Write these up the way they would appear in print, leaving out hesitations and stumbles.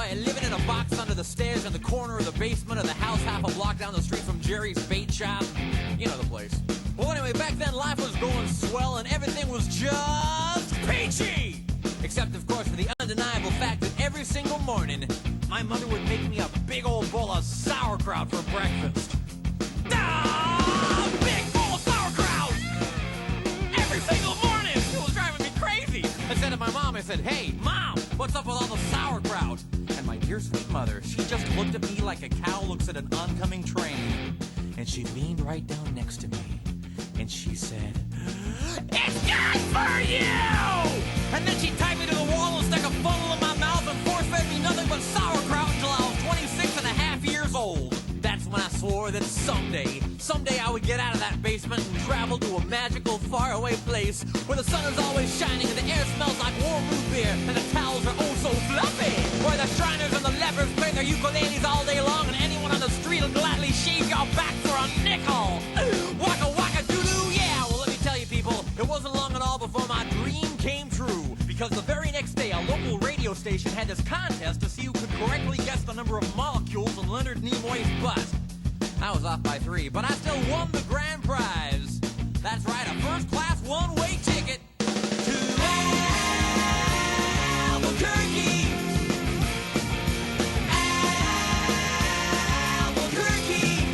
boy living in a box under the stairs in the corner of the basement of the house half a block down the street from Jerry's bait shop. You know the place. Well, anyway, back then life was going swell and everything was just peachy! Except, of course, for the undeniable fact that every single morning, my mother would make me a big old bowl of sauerkraut for breakfast. Big bowl of sauerkraut! Every single morning! It was driving me crazy! I said to my mom, I said, "Hey, Mom, what's up with all the sauerkraut?" And my dear sweet mother, she just looked at me like a cow looks at an oncoming train. And she leaned right down next to me. And she said, "It's good for you!" And then she tied me to the wall and stuck a funnel in my mouth and force-fed me nothing but sauerkraut until I was 26 and a half years old. That's when I swore that someday I would get out of that basement and travel to a magical, faraway place where the sun is always shining and the air smells like warm root beer and the towels are oh so fluffy. Where the Shriners and the lepers play their ukuleles all day long and anyone on the street will gladly shave your back for a nickel. Waka waka doo-doo, yeah! Well, let me tell you people, it wasn't long at all before my dream came true. Because the very next day, a local radio station had this contest to see who could correctly guess the number of molecules in Leonard Nimoy's butt. I was off by 3, but I still won the grand prize. That's right, a first-class one-way ticket to Albuquerque. Albuquerque.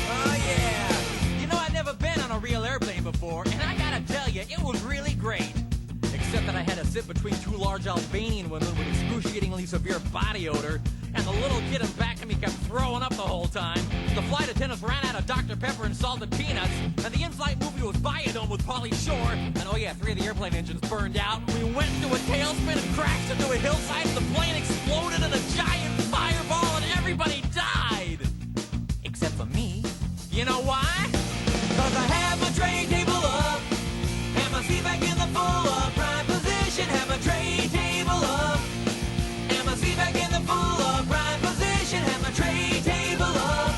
Oh, yeah. You know, I'd never been on a real airplane before, and I gotta tell you, it was really great. Except that I had to sit between 2 large Albanian women with excruciatingly severe body odor, and the little kid in back of me kept throwing up the whole time. The flight attendants ran out of Dr. Pepper and salted peanuts, and the in-flight movie was Biodome with Pauly Shore, and oh yeah, 3 of the airplane engines burned out. We went into a tailspin and crashed into a hillside, and the plane exploded in a giant fireball, and everybody died! Except for me. You know why? 'Cause I have my tray table up, and my seat back in the full upright position. Have my tray table up, and my seat back in the full upright position. Have my tray table up,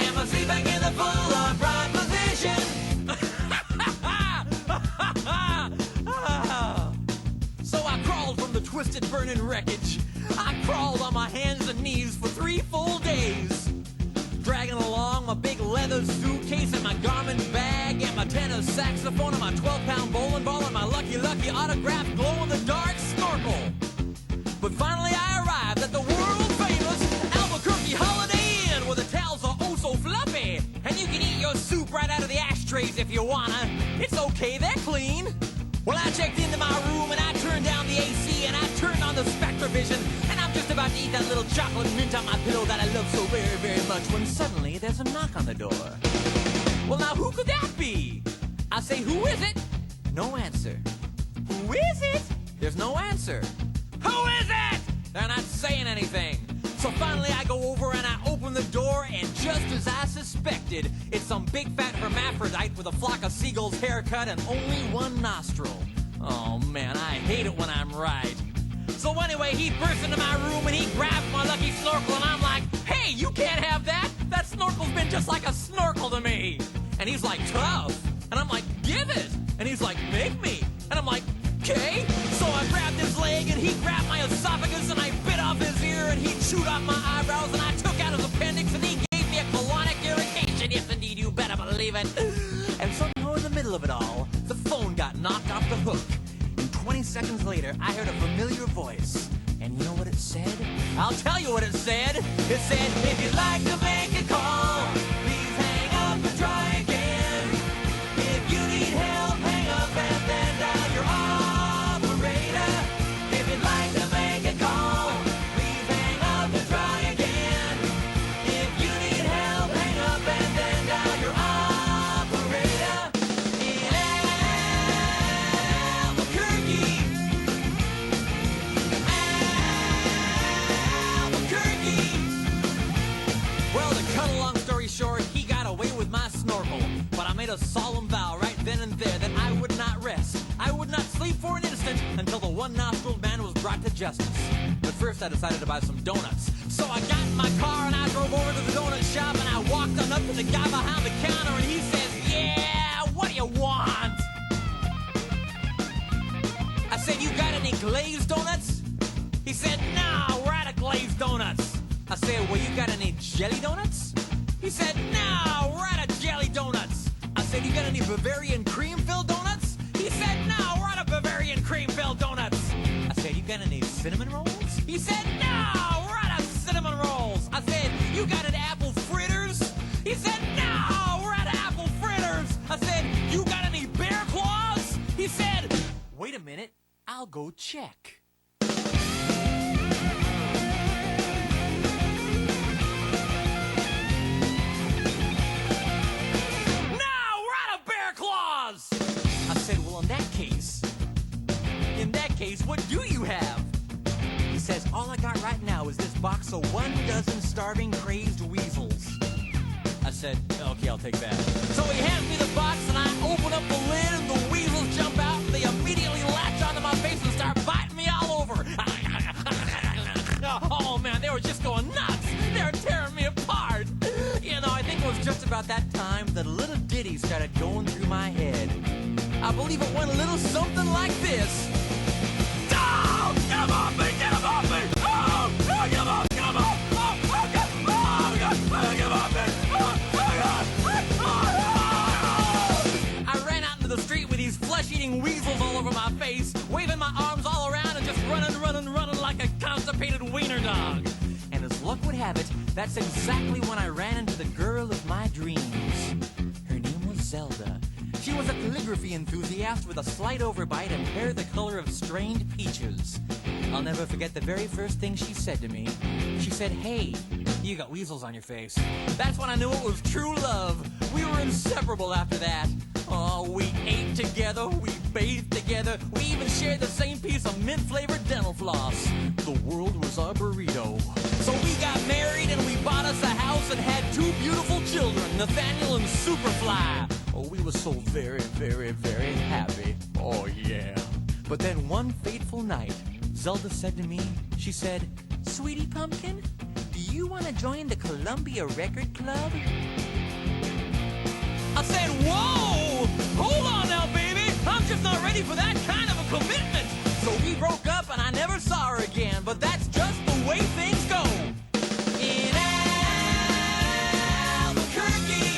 and my seat back in the full upright position. So I crawled from the twisted burning wreckage. I crawled on my hands and knees for 3 full days, dragging along my big leather suitcase and my garment bag and my tenor saxophone and my 12-pound bowling ball and my lucky autographed glow-in-the-dark snorkel. But finally I arrived at the world-famous Albuquerque Holiday Inn where the towels are oh so fluffy and you can eat your soup right out of the ashtrays if you wanna. It's okay, they're clean. Well, I checked into my room and I turned down the AC and I turned on the Spectrovision and I'm just about to eat that little chocolate mint on my pillow that I love so very, very much when suddenly there's a knock on the door. Well, now who could that be? I say, who is it? No answer. Who is it? There's no answer. Who is it? They're not saying anything. So finally I go over and I open the door and just as I suspected, it's some big fat hermaphrodite with a flock of seagulls haircut and only one nostril. Oh man, I hate it when I'm right. So anyway, he burst into my room and he grabbed my lucky snorkel and I'm like, "Hey, you can't have that! That snorkel's been just like a snorkel to me!" And he's like, "Tough." And I'm like, "Give it!" And he's like, "Make me!" And I'm like, "Okay." So I grabbed his leg and he grabbed my esophagus and I bit off his ear and he chewed off my eyebrows and I took out his appendix and he gave me a colonic irritation. Yes, indeed, you better believe it. And somehow in the middle of it all, the phone got knocked off the hook. And 20 seconds later, I heard a familiar voice. And you know what it said? I'll tell you what it said. It said, "If you'd like to make a call, please hang up and try again. If you need help, hang up and then dial your operator. If you'd like to make a call, please hang up and try again. If you need help, hang up and then dial your operator." In Albuquerque, well, to cut a long story short, he got away with my snorkel. But I made a solemn vow right then and there that I would not rest. I would not sleep for an instant until the one-nostriled man was brought to justice. But first I decided to buy some donuts. So I got in my car and I drove over to the donut shop and I walked on up to the guy behind the counter and he says, "Yeah, what do you want?" I said, "You got any glazed donuts?" He said, "No, we're out of said, well, you got any jelly donuts? He said, no, we're out of jelly donuts. I said, you got any Bavarian cream-filled donuts? He said, no, we're out of Bavarian cream-filled donuts. I said, you got any cinnamon rolls? He said, no, we're out of cinnamon rolls. I said, you got any apple fritters? He said, no, we're out of apple fritters. I said, you got any bear claws? He said, wait a minute, I'll go check. I said, well, in that case, what do you have? He says, all I got right now is this box of 12 starving, crazed weasels. I said, okay, I'll take that. So he hands me the box, and I open up the lid, and the weasels jump out, and they immediately latch onto my face and start biting me all over. Oh, man, they were just going nuts. They were tearing me apart. You know, I think it was just about that time that a little ditty started going through my head. I believe it went a little something like this. Oh, get him off me! Get him off me! Oh, get him off! Get him off! Oh, God! Oh, God! Get him off me! I ran out into the street with these flesh-eating weasels all over my face, waving my arms all around and just running like a constipated wiener dog. And as luck would have it, that's exactly when I ran into the girl of my dreams. Her name was Zelda. She was a calligraphy enthusiast with a slight overbite and hair the color of strained peaches. I'll never forget the very first thing she said to me. She said, hey, you got weasels on your face. That's when I knew it was true love. We were inseparable after that. Oh, we ate together, we bathed together, we even shared the same piece of mint-flavored dental floss. The world was our burrito. So we got married and we bought us a house and had 2 beautiful children, Nathaniel and Superfly. Oh, we were so very, very, very happy. Oh, yeah. But then one fateful night, Zelda said to me, she said, Sweetie Pumpkin, do you want to join the Columbia Record Club? I said, whoa! Hold on now, baby! I'm just not ready for that kind of a commitment! So we broke up and I never saw her again, but that's just the way things go. In Albuquerque,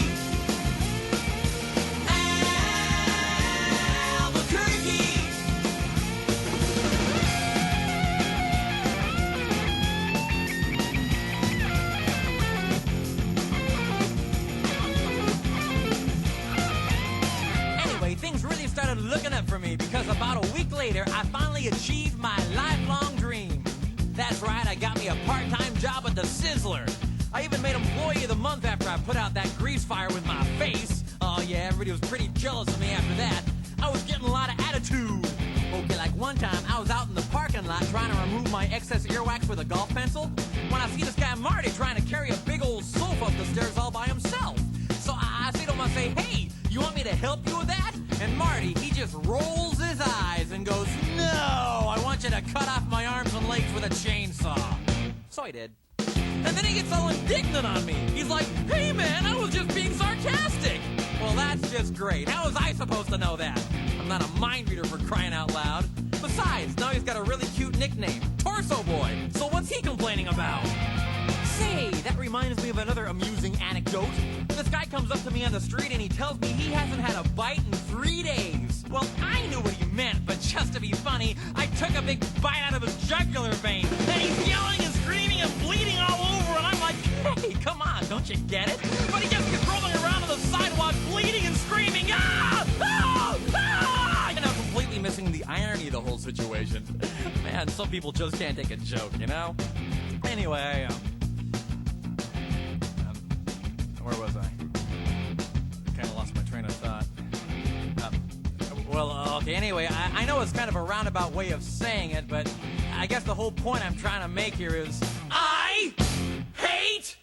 things really started looking up for me because about a week later, I finally achieved my lifelong dream. That's right, I got me a part-time job at the Sizzler. I even made Employee of the Month after I put out that grease fire with my face. Oh yeah, everybody was pretty jealous of me after that. I was getting a lot of attitude. Okay, like one time, I was out in the parking lot trying to remove my excess earwax with a golf pencil when I see this guy Marty trying to carry a big old sofa up the stairs all by himself. So I say to him, I say, hey, you want me to help you with that? And Marty, he just rolls his eyes and goes, no, I want you to cut off my arms and legs with a chainsaw. So I did. And then he gets all indignant on me. He's like, hey man, I was just being sarcastic. Well, that's just great. How was I supposed to know that? I'm not a mind reader for crying out loud. Besides, now he's got a really cute nickname, Torso Boy. So what's he complaining about? Say, that reminds me of another amusing anecdote. This guy comes up to me on the street and he tells me he hasn't had a bite in 3 days. Well, I knew what he meant, but just to be funny, I took a big bite out of his jugular vein. And he's yelling and screaming and bleeding all over, and I'm like, hey, come on, don't you get it? But he just keeps rolling around on the sidewalk, bleeding and screaming, ah! Ah! Ah! You know, completely missing the irony of the whole situation. Man, some people just can't take a joke, you know? Anyway, where was I? Kind of lost my train of thought. Okay, anyway, I know it's kind of a roundabout way of saying it, but I guess the whole point I'm trying to make here is I hate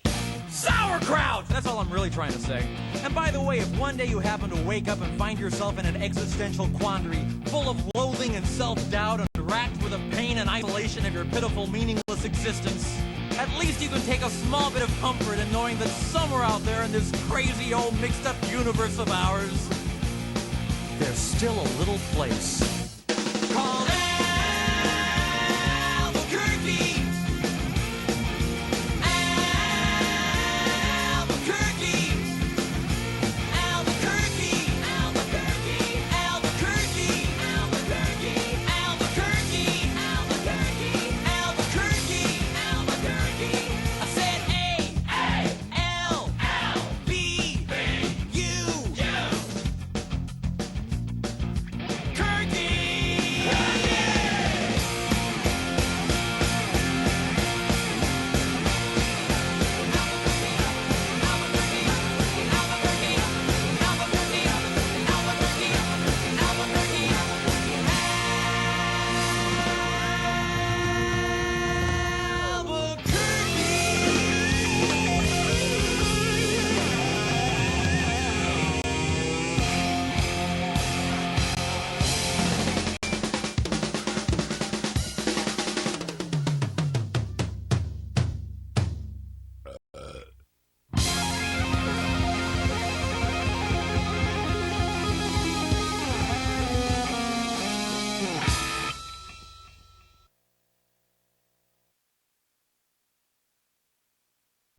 sauerkraut! That's all I'm really trying to say. And by the way, if one day you happen to wake up and find yourself in an existential quandary, full of loathing and self-doubt and racked with the pain and isolation of your pitiful, meaningless existence, at least you can take a small bit of comfort in knowing that somewhere out there in this crazy old mixed-up universe of ours, there's still a little place